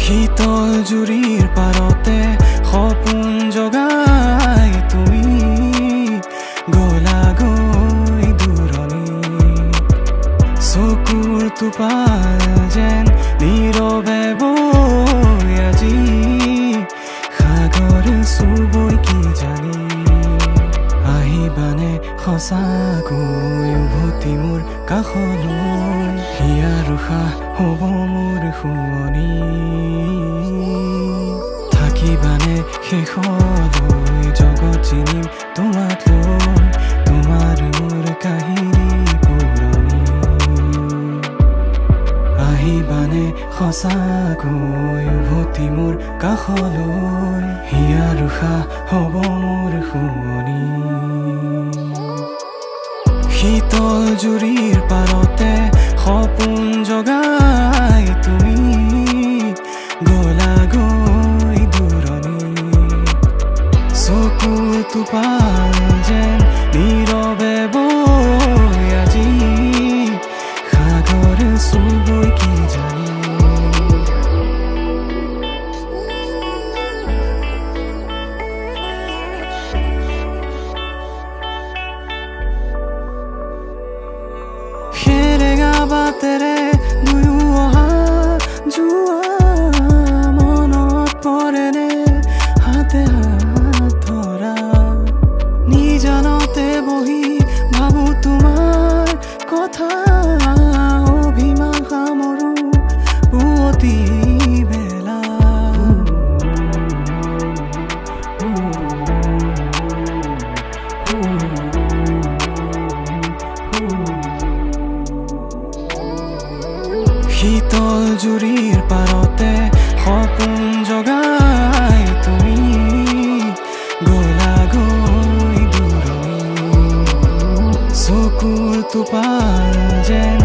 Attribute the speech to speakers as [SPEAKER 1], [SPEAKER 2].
[SPEAKER 1] শীতল জুৰিৰ পাৰতে সপোন জগাই তুমি গলাগৈ দূৰণি চকুৰ টোপাল যেন নীৰৱে বৈ আজি সাগৰ চুবই কি জানি আহিবানে সঁচাকৈ উভতি মোৰ কাষলৈ হিয়াৰ উশাহ হ'ব মোৰ শুৱনি থাকিবানে শেষলৈ জগত চিনিম তোমাক লৈ তোমাৰ মোৰ কাহিনী পুৰণি আহিবানে সঁচাকৈ উভতি মোৰ কাষলৈ হিয়াৰ উশাহ হ'ব মোৰ শুৱনি শীতল জুৰিৰ পাৰতে সপোন জগাই তুমি গলাগৈ দূৰণি চকুৰ টোপাল যেন নীৰৱে বৈ আজি সাগৰ চুবই কি জানি বাটেৰে দুয়ো অহা যোৱা মনত পৰেনে হাতে হাত ধৰা নিজানতে বহি ভাবো তোমাৰ কথা অভিমান সামৰো পুৱতি বেলা শীতল জুৰিৰ পাৰতে সপোন জগাই তুমি গলাগৈ দূৰণি চকুৰ টোপাল যেন